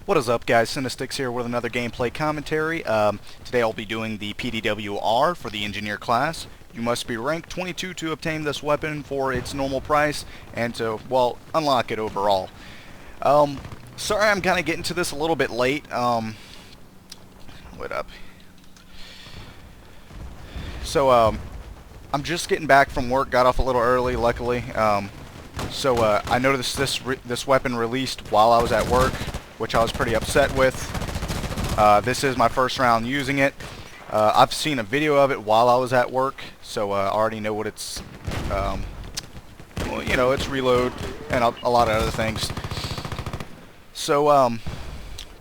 What is up, guys? CINNAstixx here with another gameplay commentary. Today I'll be doing the PDW-R for the engineer class. You must be ranked 22 to obtain this weapon for its normal price and to, well, unlock it overall. Sorry I'm kind of getting to this a little bit late. What up? So, I'm just getting back from work, got off a little early, luckily. I noticed this weapon released while I was at work, which I was pretty upset with. This is my first round using it. I've seen a video of it while I was at work, so I already know what it's, well, you know, it's reload and a lot of other things. So,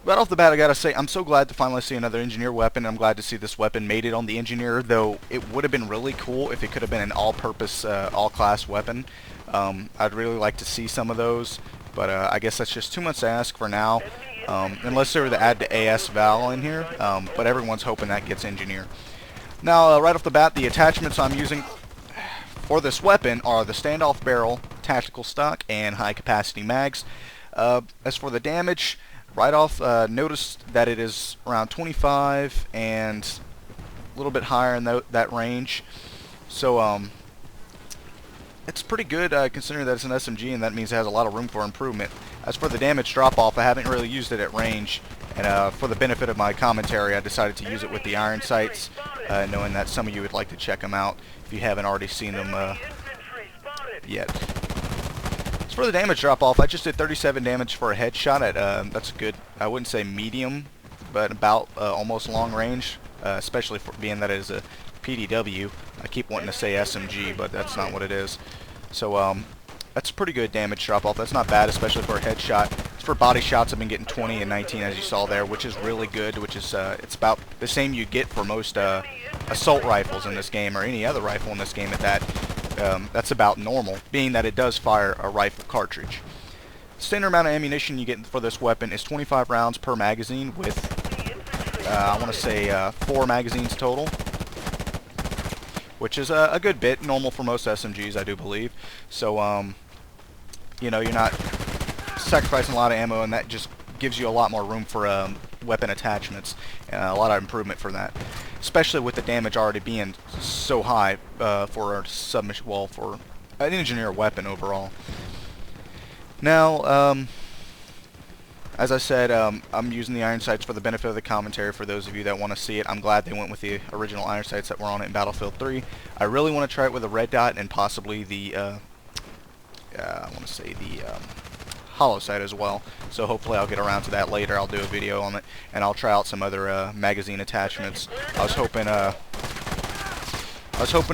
right off the bat, I gotta say, I'm so glad to finally see another engineer weapon. I'm glad to see this weapon made it on the engineer, though it would have been really cool if it could have been an all-purpose, all-class weapon. I'd really like to see some of those, but I guess that's just too much to ask for now, unless they were to add the AS Val in here, but everyone's hoping that gets engineer. Now, right off the bat, the attachments I'm using for this weapon are the Standoff barrel, tactical stock, and high-capacity mags. As for the damage, right off, noticed that it is around 25 and a little bit higher in that range. So, it's pretty good considering that it's an SMG, and that means it has a lot of room for improvement. As for the damage drop-off, I haven't really used it at range, and for the benefit of my commentary, I decided to use it with the iron sights, knowing that some of you would like to check them out if you haven't already seen them yet. As for the damage drop-off, I just did 37 damage for a headshot at, that's good, I wouldn't say medium, but about almost long range, especially for being that it is a PDW. I keep wanting to say SMG, but that's not what it is. So, that's pretty good damage drop-off. That's not bad, especially for a headshot. As for body shots, I've been getting 20 and 19, as you saw there, which is really good, which is, it's about the same you get for most, assault rifles in this game, or any other rifle in this game at that. That's about normal, being that it does fire a rifle cartridge. The standard amount of ammunition you get for this weapon is 25 rounds per magazine with, I want to say, 4 magazines total, which is a good bit, normal for most SMGs, I do believe. So, you know, you're not sacrificing a lot of ammo, and that just gives you a lot more room for weapon attachments, a lot of improvement for that, especially with the damage already being so high for a submission, well, for an engineer weapon overall. Now, as I said, I'm using the iron sights for the benefit of the commentary for those of you that want to see it. I'm glad they went with the original iron sights that were on it in Battlefield 3. I really want to try it with a red dot and possibly the, I want to say the hollow sight as well. So hopefully I'll get around to that later. I'll do a video on it, and I'll try out some other magazine attachments. I was hoping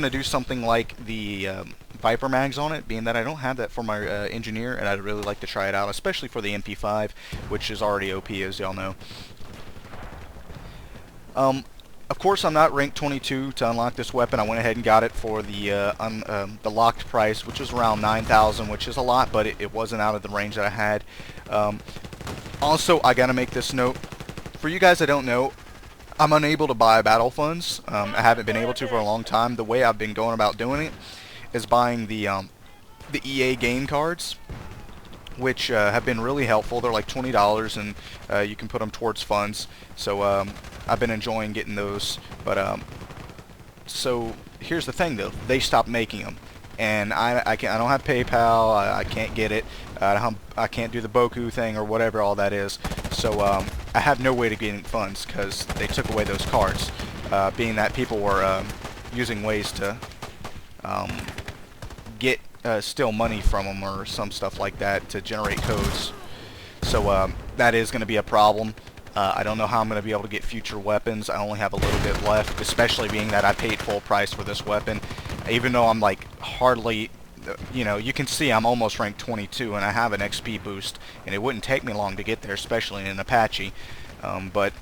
to do something like the Viper mags on it, being that I don't have that for my engineer, and I'd really like to try it out, especially for the MP5, which is already OP, as y'all know. Of course, I'm not ranked 22 to unlock this weapon. I went ahead and got it for the locked price, which was around 9,000, which is a lot, but it wasn't out of the range that I had. Also, I gotta make this note. For you guys that don't know, I'm unable to buy battle funds. I haven't been able to for a long time. The way I've been going about doing it is buying the EA game cards, which have been really helpful. They're like $20, and you can put them towards funds. So I've been enjoying getting those. But so here's the thing, though: they stopped making them, and I don't have PayPal. I can't get it. I can't do the Boku thing or whatever all that is. So I have no way to get funds because they took away those cards, being that people were using ways to get steal money from them or some stuff like that to generate codes. So that is going to be a problem. I don't know how I'm going to be able to get future weapons. I only have a little bit left, especially being that I paid full price for this weapon. Even though I'm like hardly, you know, you can see I'm almost ranked 22, and I have an XP boost, and it wouldn't take me long to get there, especially in an Apache. But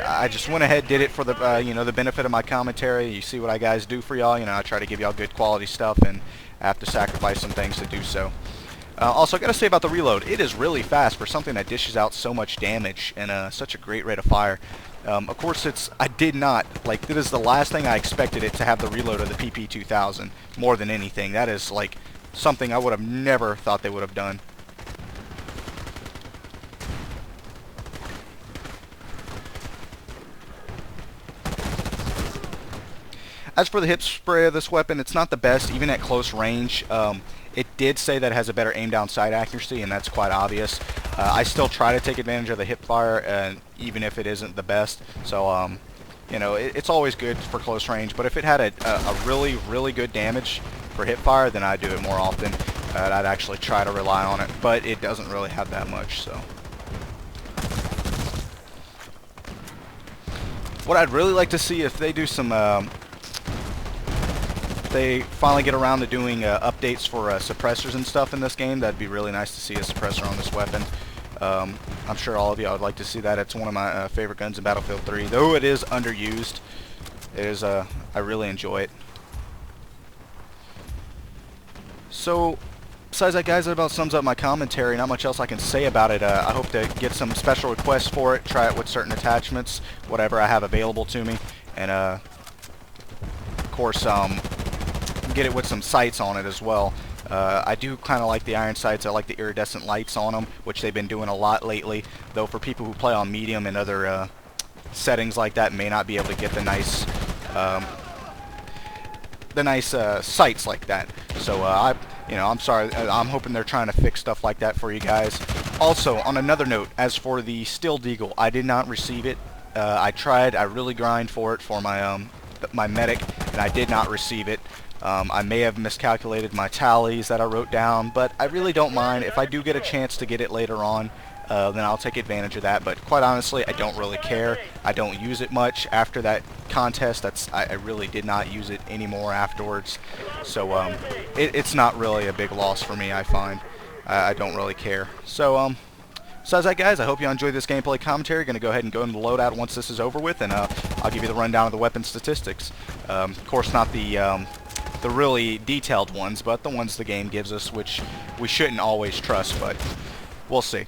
I just went ahead, did it for the, you know, the benefit of my commentary. You see what I guys do for y'all. You know, I try to give y'all good quality stuff, and I have to sacrifice some things to do so. Also, I gotta say about the reload, it is really fast for something that dishes out so much damage and such a great rate of fire. Of course, I did not, like, this is the last thing I expected it to have the reload of the PP2000, more than anything. That is, like, something I would have never thought they would have done. As for the hip spray of this weapon, it's not the best, even at close range. It did say that it has a better aim down sight accuracy, and that's quite obvious. I still try to take advantage of the hip fire, even if it isn't the best. So, you know, it's always good for close range, but if it had a really, really good damage for hip fire, then I'd do it more often. I'd actually try to rely on it, but it doesn't really have that much, so. What I'd really like to see if they do some, they finally get around to doing updates for suppressors and stuff in this game, that'd be really nice to see a suppressor on this weapon. I'm sure all of you would like to see that. It's one of my favorite guns in Battlefield 3, though it is underused. It is, I really enjoy it. So, besides that, guys, that about sums up my commentary. Not much else I can say about it. I hope to get some special requests for it, try it with certain attachments, whatever I have available to me, and of course, get it with some sights on it as well. I do kind of like the iron sights. I like the iridescent lights on them, which they've been doing a lot lately. Though for people who play on medium and other settings like that, may not be able to get the nice sights like that. So I'm sorry. I'm hoping they're trying to fix stuff like that for you guys. Also, on another note, as for the Steel Deagle, I did not receive it. I tried. I really grind for it for my my medic, and I did not receive it. I may have miscalculated my tallies that I wrote down, but I really don't mind. If I do get a chance to get it later on, then I'll take advantage of that. But quite honestly, I don't really care. I don't use it much after that contest. I really did not use it anymore afterwards. So it's not really a big loss for me, I find. I don't really care. So besides that, guys, I hope you enjoyed this gameplay commentary. Going to go ahead and go into the loadout once this is over with, and I'll give you the rundown of the weapon statistics. Of course, not the really detailed ones, but the ones the game gives us, which we shouldn't always trust, but we'll see.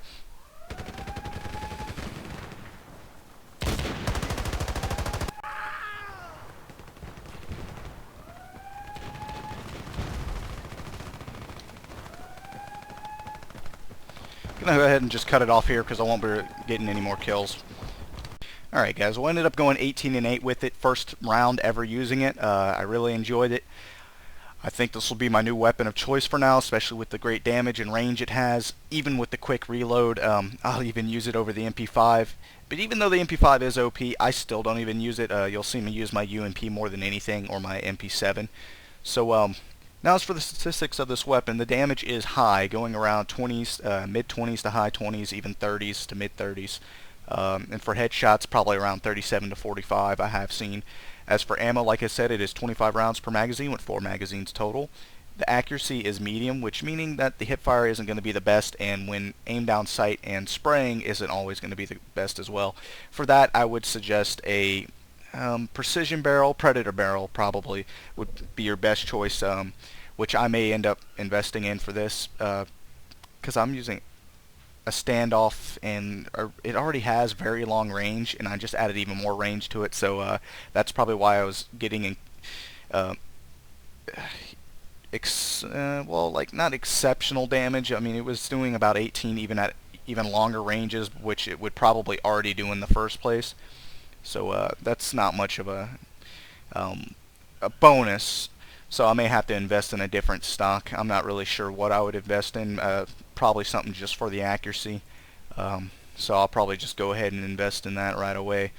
Gonna go ahead and just cut it off here because I won't be getting any more kills. Alright, guys, well, I ended up going 18-8 with it. First round ever using it. I really enjoyed it. I think this will be my new weapon of choice for now, especially with the great damage and range it has. Even with the quick reload, I'll even use it over the MP5. But even though the MP5 is OP, I still don't even use it. You'll see me use my UMP more than anything, or my MP7. So, now as for the statistics of this weapon, the damage is high, going around 20s, mid-20s to high 20s, even 30s to mid-30s. And for headshots, probably around 37 to 45, I have seen. As for ammo, like I said, it is 25 rounds per magazine with 4 magazines total. The accuracy is medium, which meaning that the hipfire isn't going to be the best, and when aim down sight and spraying isn't always going to be the best as well. For that, I would suggest a precision barrel, predator barrel probably would be your best choice, which I may end up investing in for this, because I'm using a standoff, and it already has very long range, and I just added even more range to it, so that's probably why I was getting well, like, not exceptional damage. I mean, it was doing about 18 even at even longer ranges, which it would probably already do in the first place. So that's not much of a bonus. So I may have to invest in a different stock. I'm not really sure what I would invest in. Probably something just for the accuracy. So I'll probably just go ahead and invest in that right away.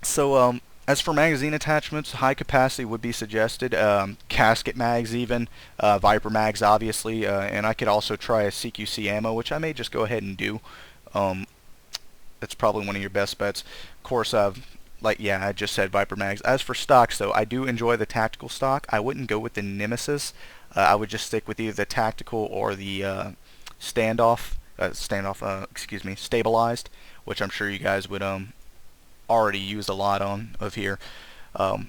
So as for magazine attachments, high capacity would be suggested. Casket mags even. Viper mags obviously. And I could also try a CQC ammo, which I may just go ahead and do. That's probably one of your best bets. Of course, I just said Viper mags. As for stocks, though, I do enjoy the tactical stock. I wouldn't go with the Nemesis. I would just stick with either the tactical or the stabilized, which I'm sure you guys would already use a lot of here. But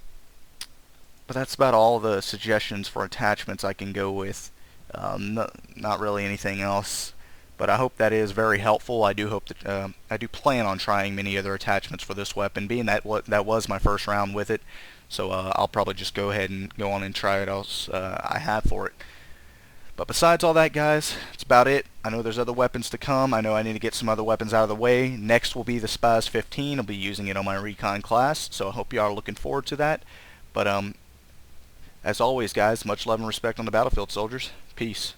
that's about all the suggestions for attachments I can go with. Not really anything else. But I hope that is very helpful. I do hope that I do plan on trying many other attachments for this weapon, being that that was my first round with it. So I'll probably just go ahead and go on and try what else I have for it. But besides all that, guys, that's about it. I know there's other weapons to come. I know I need to get some other weapons out of the way. Next will be the Spaz 15. I'll be using it on my recon class, so I hope you are looking forward to that. But as always, guys, much love and respect on the battlefield, soldiers. Peace.